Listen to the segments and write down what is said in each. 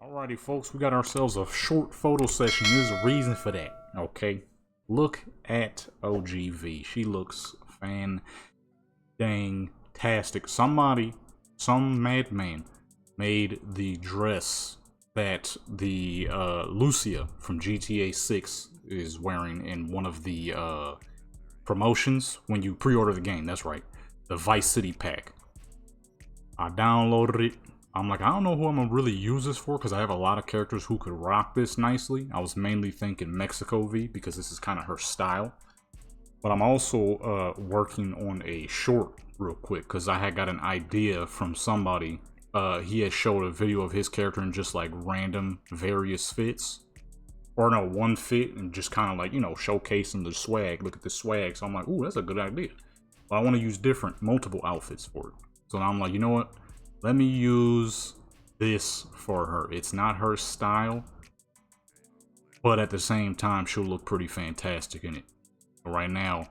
Alrighty, folks, we got ourselves a short photo session. There's a reason for that, okay? Look at OGV. She looks fan-dang-tastic. Some madman, made the dress that the Lucia from GTA 6 is wearing in one of the promotions when you pre-order the game. That's right, the Vice City pack. I downloaded it. I'm like, I don't know who I'm gonna really use this for because I have a lot of characters who could rock this nicely. I was mainly thinking Mexico V because this is kind of her style. But I'm also working on a short real quick because I had got an idea from somebody. He had showed a video of his character in just like random various fits. Or no, one fit and just kind of like, you know, showcasing the swag. Look at the swag. So I'm like, ooh, that's a good idea. But I want to use multiple outfits for it. So now I'm like, you know what? Let me use this for her. It's not her style, but at the same time, she'll look pretty fantastic in it. So right now,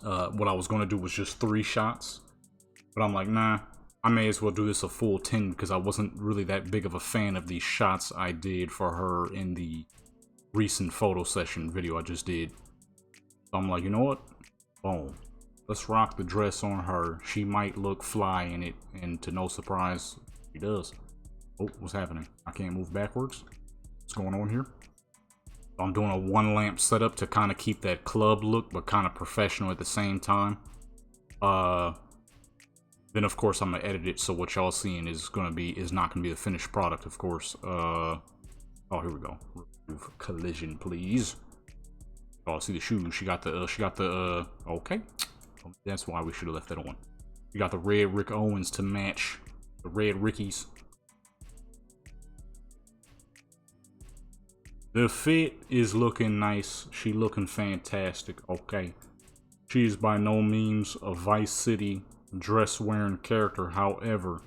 what I was going to do was just 3 shots, but I'm like, nah, I may as well do this a full 10 because I wasn't really that big of a fan of these shots I did for her in the recent photo session video I just did. So I'm like, you know what? Boom. Let's rock the dress on her. She might look fly in it, and to no surprise, she does. Oh, what's happening? I can't move backwards. What's going on here? I'm doing a 1 lamp setup to kind of keep that club look, but kind of professional at the same time. Then of course I'm gonna edit it, so what y'all seeing is not gonna be the finished product, of course. Oh, here we go. Remove collision, please. Oh, see the shoes. She got the okay. That's why we should have left that on. You got the red Rick Owens to match the red Rickies. The fit is looking nice. She looking fantastic. Okay. She is by no means a Vice City dress wearing character. However,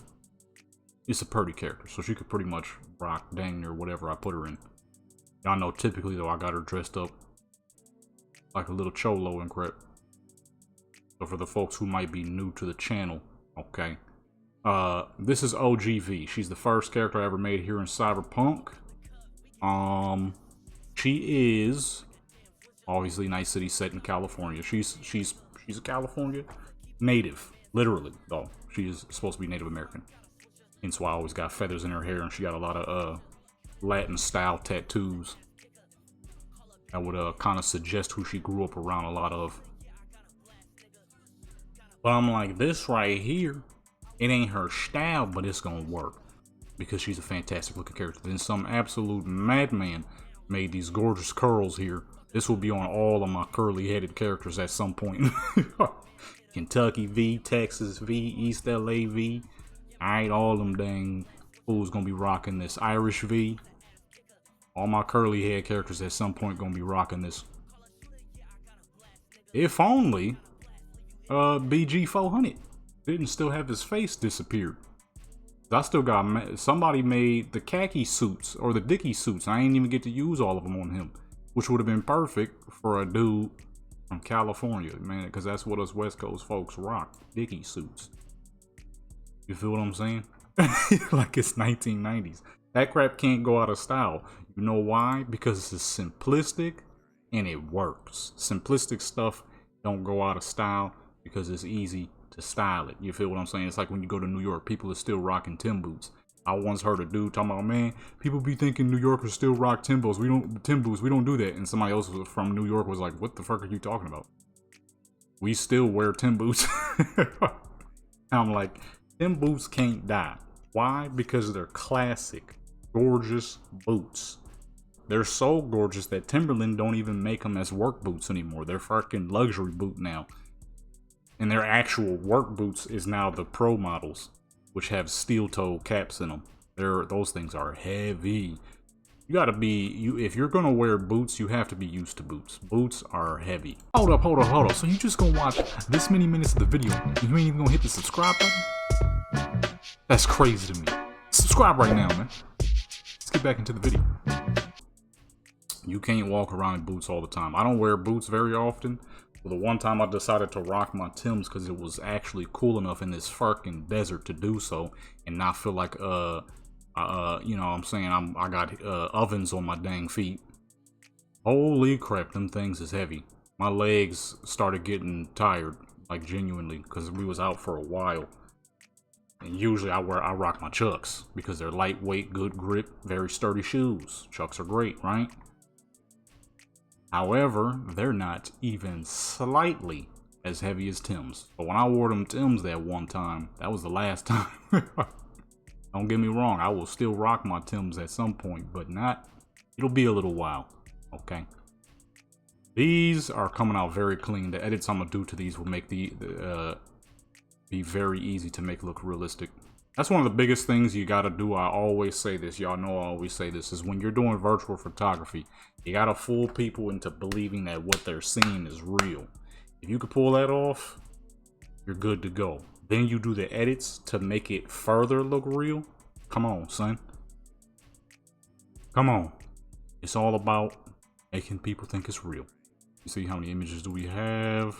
it's a pretty character. So she could pretty much rock dang near whatever I put her in. Y'all know typically though I got her dressed up like a little cholo and crap. So for the folks who might be new to the channel, okay. This is OGV. She's the first character I ever made here in Cyberpunk. She is obviously Nice City set in California. She's a California native, literally though. She is supposed to be Native American. Hence why I always got feathers in her hair, and she got a lot of Latin style tattoos. That would kind of suggest who she grew up around a lot of. But I'm like, this right here, it ain't her style, but it's gonna work because she's a fantastic looking character. Then some absolute madman made these gorgeous curls here. This will be on all of my curly headed characters at some point. Kentucky V, Texas V, East LA V. Alright, all them dang fools gonna be rocking this. Irish V. All my curly head characters at some point gonna be rocking this. If only BG 400 didn't still have his face disappeared. I still got somebody made the khaki suits or the Dickie suits. I ain't even get to use all of them on him, which would have been perfect for a dude from California, man, because that's what us West Coast folks rock, Dickie suits. You feel what I'm saying? Like it's 1990s. That crap can't go out of style. You know why? Because it's simplistic and it works. Simplistic stuff don't go out of style because it's easy to style it. You feel what I'm saying? It's like when you go to New York, people are still rocking Tim boots. I once heard a dude talking about, man, people be thinking New Yorkers still rock Tim boots. We don't do that. And somebody else from New York was like, what the fuck are you talking about? We still wear Tim boots. I'm like, Tim boots can't die. Why? Because they're classic, gorgeous boots. They're so gorgeous that Timberland don't even make them as work boots anymore. They're fucking luxury boot now. And their actual work boots is now the pro models, which have steel toe caps in them. Those things are heavy. You gotta be, if you're gonna wear boots, you have to be used to boots. Boots are heavy. Hold up. So you just gonna watch this many minutes of the video and you ain't even gonna hit the subscribe button? That's crazy to me. Subscribe right now, man. Let's get back into the video. You can't walk around in boots all the time. I don't wear boots very often. The one time I decided to rock my Timbs because it was actually cool enough in this fucking desert to do so and not feel like You know what I'm saying? I got ovens on my dang feet. Holy crap, them things is heavy. My legs started getting tired, like genuinely, because we was out for a while. And usually I rock my Chucks because they're lightweight, good grip, very sturdy shoes. Chucks are great, right? However, they're not even slightly as heavy as Tim's. But when I wore them Tim's that one time, that was the last time. Don't get me wrong, I will still rock my Tim's at some point, but not, it'll be a little while, okay? These are coming out very clean. The edits I'm gonna do to these will make be very easy to make look realistic. That's one of the biggest things you gotta do. I always say this, y'all know I always say this, is when you're doing virtual photography, you gotta fool people into believing that what they're seeing is real. If you can pull that off, you're good to go. Then you do the edits to make it further look real. Come on, son. Come on. It's all about making people think it's real. You see how many images do we have?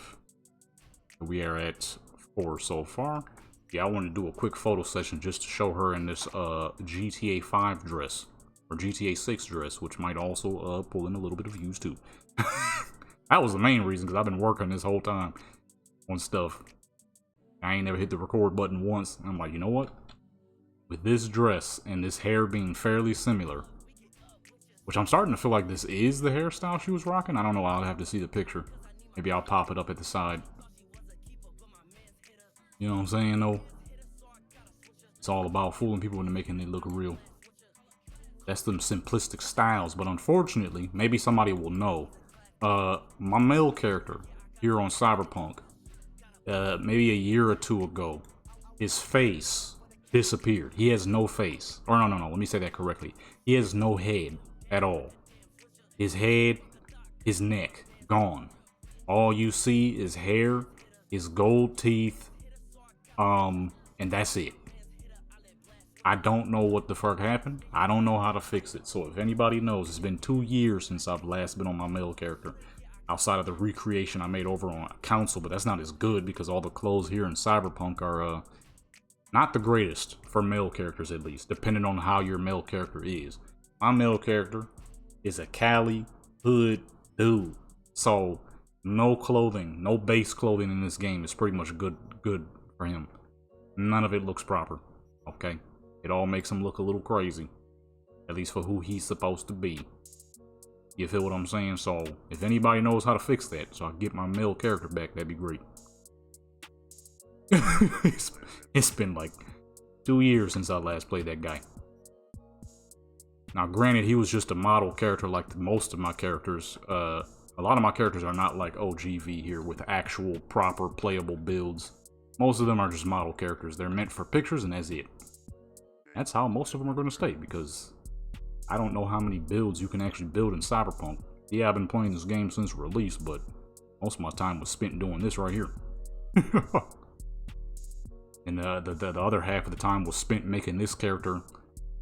We are at 4 so far. Yeah, I want to do a quick photo session just to show her in this GTA 5 dress. Or GTA 6 dress, which might also pull in a little bit of views too. That was the main reason, because I've been working this whole time on stuff. I ain't never hit the record button once. I'm like, you know what? With this dress and this hair being fairly similar, which I'm starting to feel like this is the hairstyle she was rocking. I don't know. I'll have to see the picture. Maybe I'll pop it up at the side. You know what I'm saying, though? It's all about fooling people into making it look real. That's them simplistic styles. But unfortunately, maybe somebody will know. My male character here on Cyberpunk, maybe a year or two ago, his face disappeared. He has no face. Or no, let me say that correctly. He has no head at all. His head, his neck, gone. All you see is hair, his gold teeth, and that's it. I don't know what the fuck happened. I don't know how to fix it. So if anybody knows, it's been 2 years since I've last been on my male character. Outside of the recreation I made over on Council, but that's not as good because all the clothes here in Cyberpunk are not the greatest for male characters, at least, depending on how your male character is. My male character is a Cali hood dude, so no clothing, no base clothing in this game is pretty much good for him. None of it looks proper, okay? It all makes him look a little crazy, at least for who he's supposed to be. You feel what I'm saying? So if anybody knows how to fix that, so I can get my male character back, that'd be great. It's been like 2 years since I last played that guy. Now, granted, he was just a model character like most of my characters. A lot of my characters are not like OGV here with actual proper playable builds. Most of them are just model characters. They're meant for pictures and that's it. That's how most of them are going to stay, because I don't know how many builds you can actually build in Cyberpunk. Yeah, I've been playing this game since release, but most of my time was spent doing this right here. And the other half of the time was spent making this character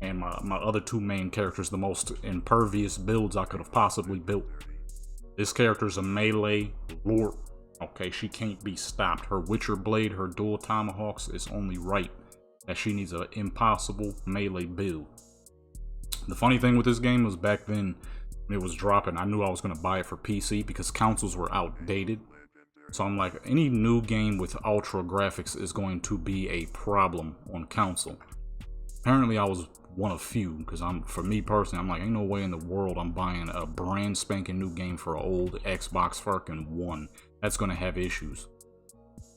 and my other 2 main characters the most impervious builds I could have possibly built. This character's a melee lord. Okay, she can't be stopped. Her Witcher blade, her dual tomahawks, is only right that she needs an impossible melee build. The funny thing with this game was back then when it was dropping, I knew I was going to buy it for PC because consoles were outdated. So I'm like, any new game with ultra graphics is going to be a problem on console. Apparently I was one of few, because for me personally, I'm like, ain't no way in the world I'm buying a brand spanking new game for an old Xbox fucking One. That's going to have issues.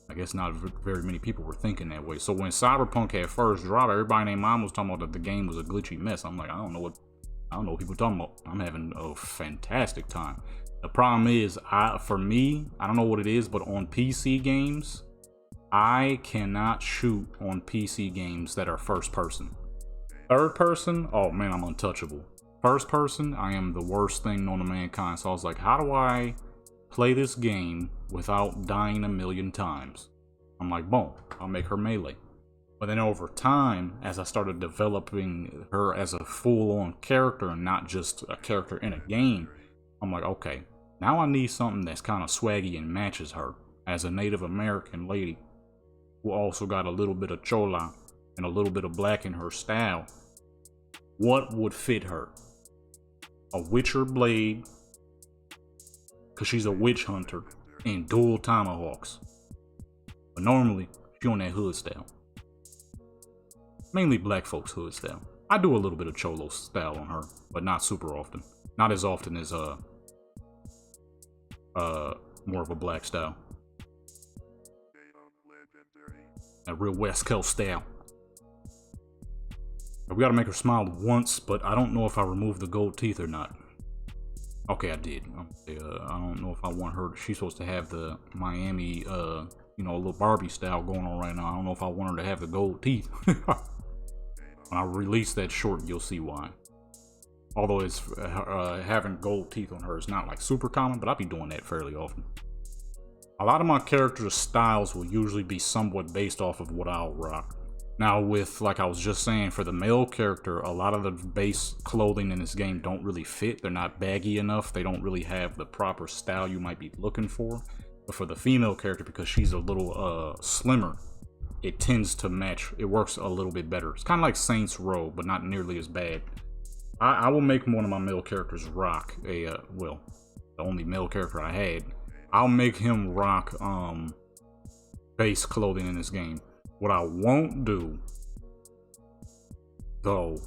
I guess not very many people were thinking that way. So when Cyberpunk had first dropped, everybody and their mom was talking about that the game was a glitchy mess. I'm like, I don't know what people are talking about. I'm having a fantastic time. The problem is, for me, I don't know what it is, but on PC games, I cannot shoot on PC games that are first person. Third person, oh man, I'm untouchable. First person, I am the worst thing known to mankind. So I was like, how do I play this game without dying a million times? I'm like, boom, I'll make her melee. But then over time, as I started developing her as a full-on character and not just a character in a game, I'm like, okay, now I need something that's kind of swaggy and matches her as a Native American lady who also got a little bit of chola and a little bit of black in her style. what would fit her? A Witcher blade, because she's a witch hunter, and dual tomahawks. But normally, she on that hood style. Mainly black folks hood style. I do a little bit of cholo style on her, but not super often. Not as often as more of a black style. A real West Coast style. We gotta make her smile once, but I don't know if I removed the gold teeth or not. Okay, I did. I don't know if I want her. She's supposed to have the Miami, you know, a little Barbie style going on right now. I don't know if I want her to have the gold teeth. When I release that short, you'll see why. Although it's having gold teeth on her is not like super common, but I'll be doing that fairly often. A lot of my characters' styles will usually be somewhat based off of what I'll rock. Now with, like I was just saying, for the male character, a lot of the base clothing in this game don't really fit. They're not baggy enough. They don't really have the proper style you might be looking for. But for the female character, because she's a little slimmer, it tends to match. It works a little bit better. It's kind of like Saints Row, but not nearly as bad. I will make one of my male characters rock a, well, the only male character I had. I'll make him rock base clothing in this game. What I won't do, though,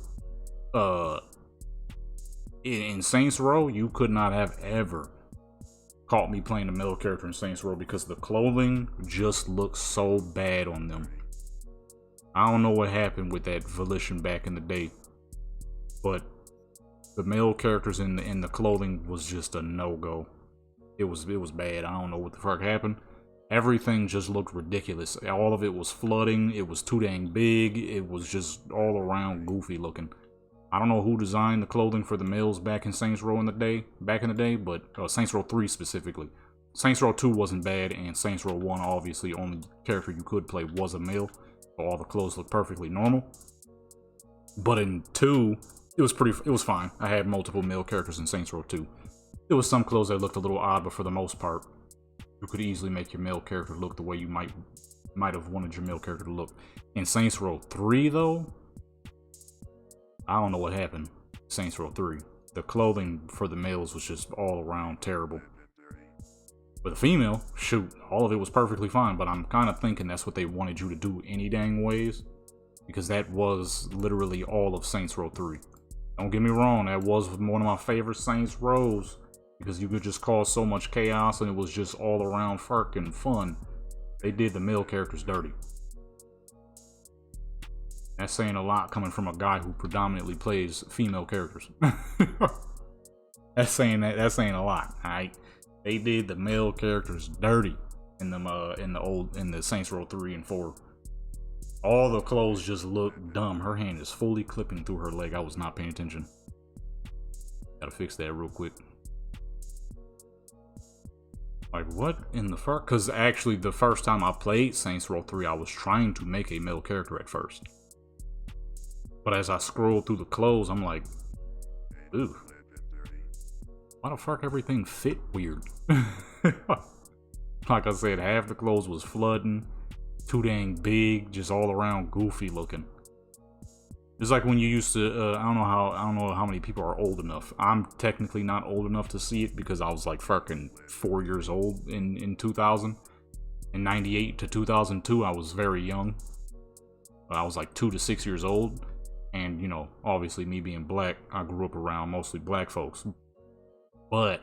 in Saints Row, you could not have ever caught me playing a male character in Saints Row because the clothing just looks so bad on them. I don't know what happened with that volition back in the day, but the male characters in the clothing was just a no-go. It was bad. I don't know what the fuck happened. Everything just looked ridiculous. All of it was flooding. It was too dang big. It was just all around goofy looking. I don't know who designed the clothing for the males back in Saints Row back in the day, but Saints Row 3 specifically. Saints Row 2 wasn't bad, and Saints Row 1, obviously, only character you could play was a male, so all the clothes looked perfectly normal. But in 2, it was fine. I had multiple male characters in Saints Row 2. There was some clothes that looked a little odd, but for the most part, you could easily make your male character look the way you might have wanted your male character to look. In Saints Row 3, though, I don't know what happened. Saints Row 3. The clothing for the males was just all around terrible. For the female, shoot, all of it was perfectly fine, but I'm kind of thinking that's what they wanted you to do any dang ways, because that was literally all of Saints Row 3. Don't get me wrong, that was one of my favorite Saints Rows, because you could just cause so much chaos and it was just all around fucking fun. They did the male characters dirty. That's saying a lot coming from a guy who predominantly plays female characters. That's saying a lot, alright? They did the male characters dirty in the Saints Row 3 and 4. All the clothes just look dumb. Her hand is fully clipping through her leg. I was not paying attention. Gotta fix that real quick. Like, what in the fuck? Because actually, the first time I played Saints Row 3, I was trying to make a male character at first. But as I scrolled through the clothes, I'm like, ooh. Why the fuck everything fit weird? Like I said, half the clothes was flooding. Too dang big, just all around goofy looking. It's like when you used to, I don't know how many people are old enough. I'm technically not old enough to see it because I was like fucking 4 years old in 2000. In 98 to 2002, I was very young. I was like 2 to 6 years old. And, you know, obviously me being black, I grew up around mostly black folks. But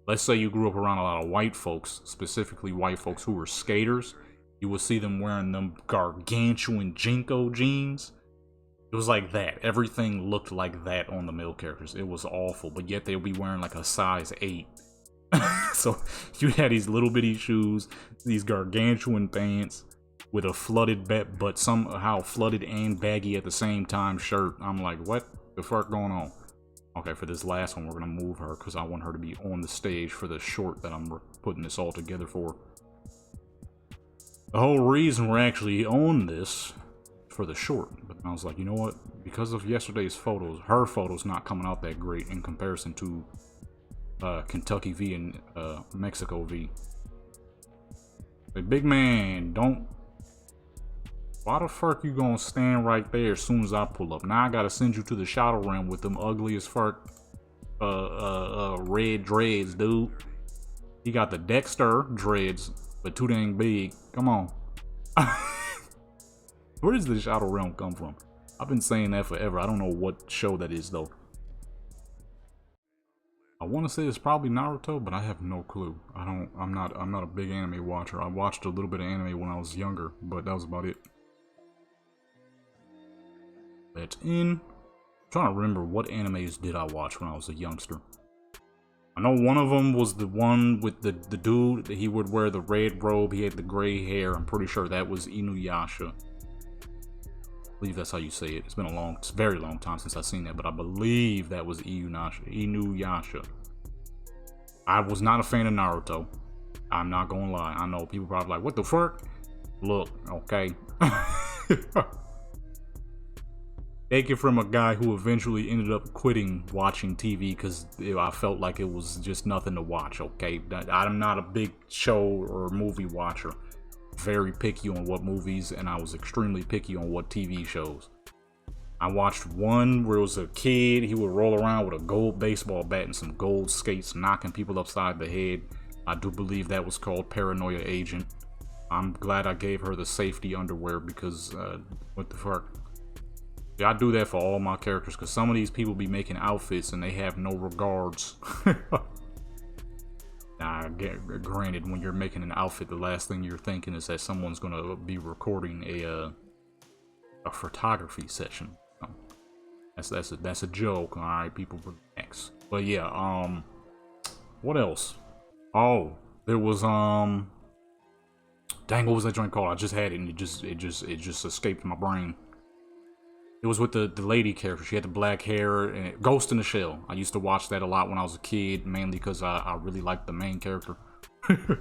let's say you grew up around a lot of white folks, specifically white folks who were skaters. You would see them wearing them gargantuan Jinko jeans. It was like that. Everything looked like that on the male characters. It was awful, but yet they'll be wearing like a size 8. So you had these little bitty shoes, these gargantuan pants with a flooded but somehow flooded and baggy at the same time shirt. I'm like, what the fuck going on? Okay, for this last one, we're gonna move her because I want her to be on the stage for the short that I'm putting this all together for. The whole reason we're actually on this for the short, but I was like, you know what? Because of yesterday's photos, her photos not coming out that great in comparison to Kentucky V and Mexico V. But big man, don't. Why the fuck you gonna stand right there as soon as I pull up? Now I gotta send you to the Shadow Realm with them ugly as fuck red dreads, dude. He got the Dexter dreads, but too dang big. Come on. Where does the Shadow Realm come from? I've been saying that forever. I don't know what show that is though. I want to say it's probably Naruto, but I have no clue. I'm not a big anime watcher. I watched a little bit of anime when I was younger, but that was about it. That's in. I'm trying to remember what animes did I watch when I was a youngster. I know one of them was the one with the dude. He would wear the red robe. He had the gray hair. I'm pretty sure that was Inuyasha. I believe that's how you say it. It's been a very long time since I've seen that, but I believe that was Inuyasha. I was not a fan of Naruto. I'm not gonna lie. I know people probably like, what the fuck? Look, okay. Take it from a guy who eventually ended up quitting watching TV because I felt like it was just nothing to watch, okay? I'm not a big show or movie watcher. Very picky on what movies, and I was extremely picky on what TV shows. I watched one where it was a kid. He would roll around with a gold baseball bat and some gold skates, knocking people upside the head. I do believe that was called Paranoia Agent. I'm glad I gave her the safety underwear because, what the fuck? I do that for all my characters because some of these people be making outfits and they have no regards. Nah, granted, when you're making an outfit, the last thing you're thinking is that someone's gonna be recording a photography session. That's a joke. All right, people relax. But yeah, what else? Oh, there was dang, what was that joint called? I just had it and it just escaped my brain. It was with the lady character. She had the black hair and Ghost in the Shell. I used to watch that a lot when I was a kid, mainly because I really liked the main character. And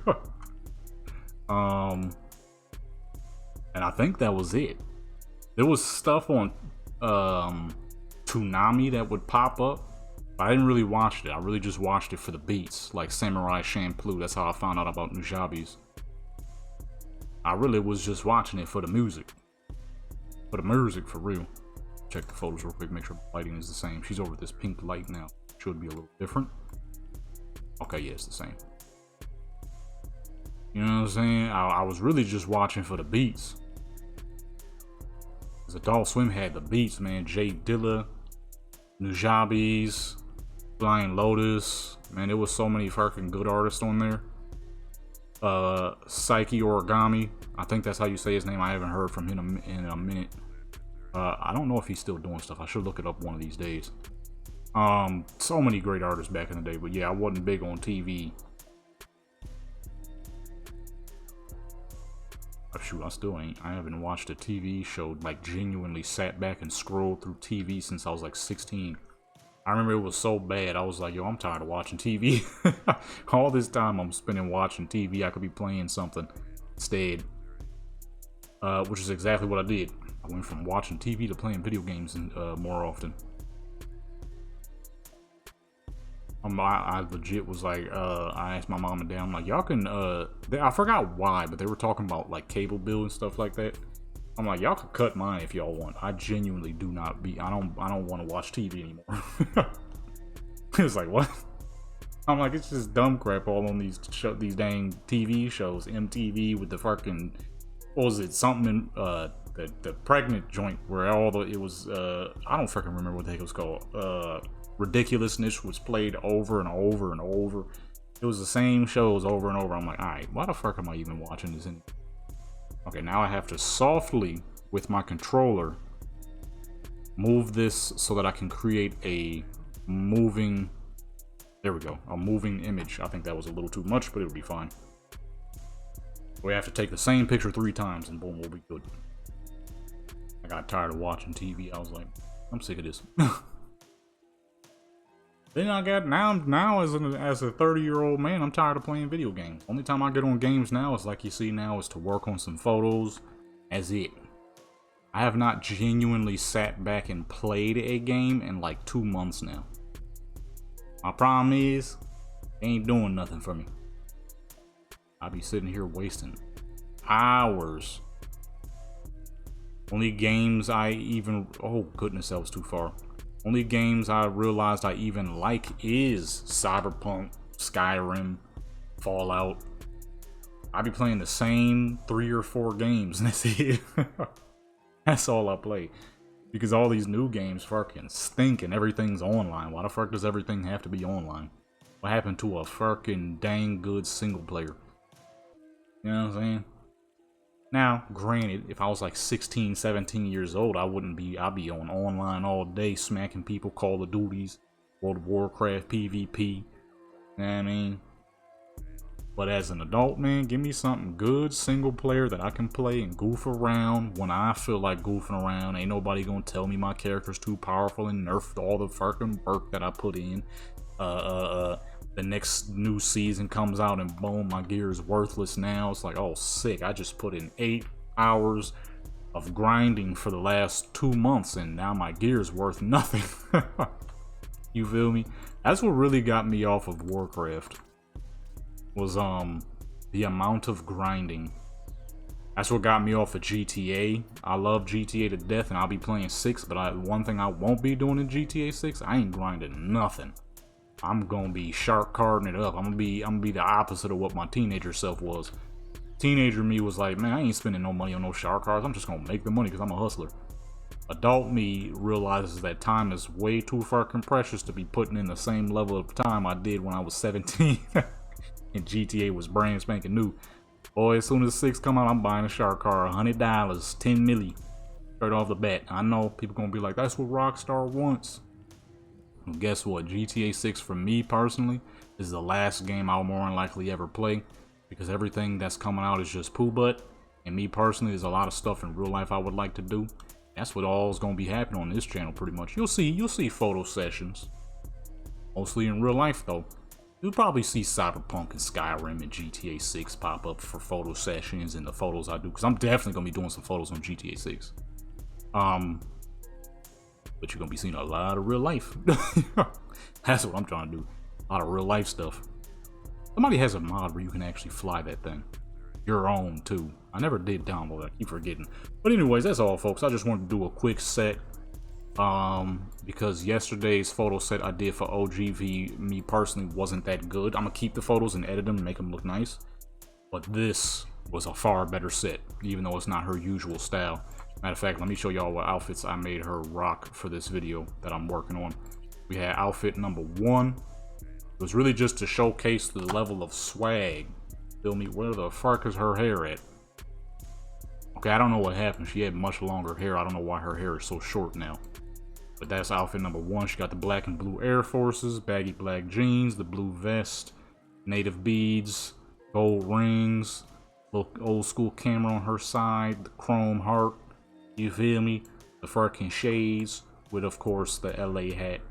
I think that was it. There was stuff on Toonami that would pop up. I didn't really watch it. I really just watched it for the beats, like Samurai Champloo. That's how I found out about Nujabes. I really was just watching it for the music. For the music, for real. Check the photos real quick, make sure the lighting is the same. She's over this pink light now. Should be a little different. Okay, yeah, it's the same. You know what I'm saying? I was really just watching for the beats. Because Adult Swim had the beats, man. Jay Dilla, Nujabes, Flying Lotus. Man, there was so many fucking good artists on there. Psyche Origami. I think that's how you say his name. I haven't heard from him in a minute. I don't know if he's still doing stuff. I should look it up one of these days. So many great artists back in the day, but yeah, I wasn't big on TV. Oh, shoot, I still ain't. I haven't watched a TV show, like genuinely sat back and scrolled through TV since I was like 16. I remember it was so bad. I was like, yo, I'm tired of watching TV. All this time I'm spending watching TV, I could be playing something instead. Which is exactly what I did. I went from watching TV to playing video games more often. I legit was like, I asked my mom and dad, I'm like, y'all can, I forgot why, but they were talking about like cable bill and stuff like that. I'm like, y'all can cut mine if y'all want. I genuinely do not I don't want to watch TV anymore. It was like, what? I'm like, it's just dumb crap all on these dang TV shows. MTV with the fucking, what was it? Something in, the pregnant joint where it was, I don't fucking remember what the heck it was called. Ridiculousness was played over and over and over. It was the same shows over and over. I'm like, alright, why the fuck am I even watching this anymore? Okay, now I have to softly, with my controller, move this so that I can create a moving, there we go, a moving image. I think that was a little too much, but it would be fine. We have to take the same picture 3 times and boom, we'll be good. I got tired of watching TV. I was like, I'm sick of this. Then I got, now as a 30-year-old man, I'm tired of playing video games. Only time I get on games now is like you see now is to work on some photos. As it. I have not genuinely sat back and played a game in like 2 months now. My problem is, they ain't doing nothing for me. I be sitting here wasting hours Only games I even, oh goodness, that was too far. Only games I realized I even like is Cyberpunk, Skyrim, Fallout. I be playing the same 3 or 4 games and that's it. That's all I play. Because all these new games fucking stink and everything's online. Why the fuck does everything have to be online? What happened to a fucking dang good single player? You know what I'm saying? Now, granted, if I was like 16, 17 years old, I'd be on online all day, smacking people, Call of Duties, World of Warcraft, PvP. You know what I mean? But as an adult, man, give me something good, single player that I can play and goof around when I feel like goofing around. Ain't nobody gonna tell me my character's too powerful and nerfed all the fucking work that I put in. The next new season comes out and boom, my gear is worthless now. It's like, oh, sick. I just put in 8 hours of grinding for the last 2 months and now my gear is worth nothing. You feel me? That's what really got me off of Warcraft. Was the amount of grinding. That's what got me off of GTA. I love GTA to death and I'll be playing 6, but one thing I won't be doing in GTA 6, I ain't grinding nothing. I'm gonna be shark carding it up. I'm gonna be the opposite of what my teenager self was. Teenager me was like, man, I ain't spending no money on no shark cards. I'm just gonna make the money because I'm a hustler. Adult me realizes that time is way too fucking precious to be putting in the same level of time I did when I was 17. And GTA was brand spanking new. Boy, as soon as 6 come out, I'm buying a shark card. $100, 10 milli. Straight off the bat. I know people gonna be like, that's what Rockstar wants. Well, guess what? GTA 6 for me personally is the last game I'll more than likely ever play. Because everything that's coming out is just poo butt. And me personally, there's a lot of stuff in real life I would like to do. That's what all is gonna be happening on this channel pretty much. You'll see photo sessions. Mostly in real life though. You'll probably see Cyberpunk and Skyrim and GTA 6 pop up for photo sessions and the photos I do. Because I'm definitely going to be doing some photos on GTA 6. But you're going to be seeing a lot of real life. That's what I'm trying to do. A lot of real life stuff. Somebody has a mod where you can actually fly that thing. Your own, too. I never did download it. I keep forgetting. But anyways, that's all, folks. I just wanted to do a quick set. Because yesterday's photo set I did for OGV, me personally, wasn't that good. I'm gonna keep the photos and edit them and make them look nice. But this was a far better set, even though it's not her usual style. Matter of fact, let me show y'all what outfits I made her rock for this video that I'm working on. We had outfit number 1. It was really just to showcase the level of swag. Feel me? Where the fuck is her hair at? Okay, I don't know what happened. She had much longer hair. I don't know why her hair is so short now. But that's outfit number 1. She got the black and blue Air Forces, baggy black jeans, the blue vest, native beads, gold rings, little old school camera on her side, the chrome heart, you feel me? The fucking shades, with of course the LA hat.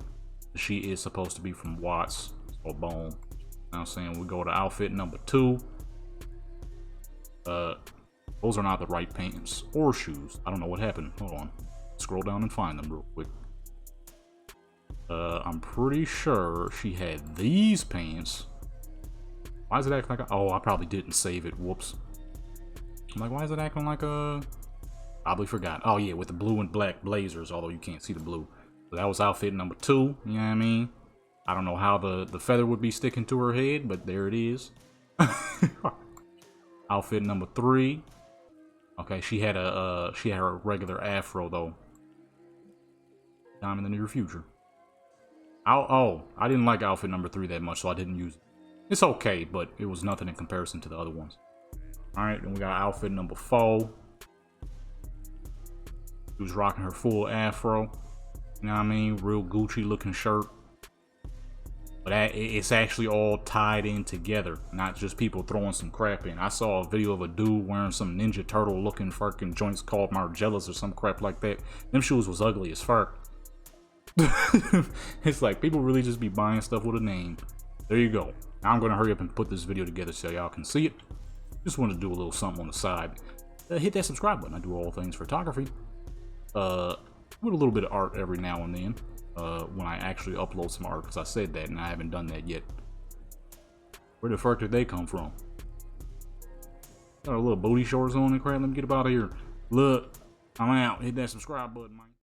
She is supposed to be from Watts, or Bone. You know what I'm saying? We go to outfit number 2. Those are not the right pants or shoes. I don't know what happened. Hold on. Scroll down and find them real quick. I'm pretty sure she had these pants. Why is it acting like oh, I probably didn't save it. Whoops. I'm like, why is it acting like a... Probably forgot. Oh yeah, with the blue and black blazers, although you can't see the blue. So that was outfit number 2, you know what I mean? I don't know how the feather would be sticking to her head, but there it is. Outfit number 3. Okay, she had a regular afro though. Time in the near future. Oh, I didn't like outfit number 3 that much, so I didn't use it. It's okay, but it was nothing in comparison to the other ones. Alright, then we got outfit number 4. She was rocking her full afro. You know what I mean? Real Gucci looking shirt. But it's actually all tied in together, not just people throwing some crap in. I saw a video of a dude wearing some Ninja Turtle looking fucking joints called Margellas or some crap like that. Them shoes was ugly as fuck. It's like people really just be buying stuff with a name. There you go. Now I'm gonna hurry up and put this video together so y'all can see it. Just wanted to do a little something on the side. Hit that subscribe button. I do all things photography. With a little bit of art every now and then. When I actually upload some art, because I said that and I haven't done that yet. Where the fuck did they come from? Got a little booty shorts on and crap. Let me get up out of here. Look, I'm out. Hit that subscribe button, man.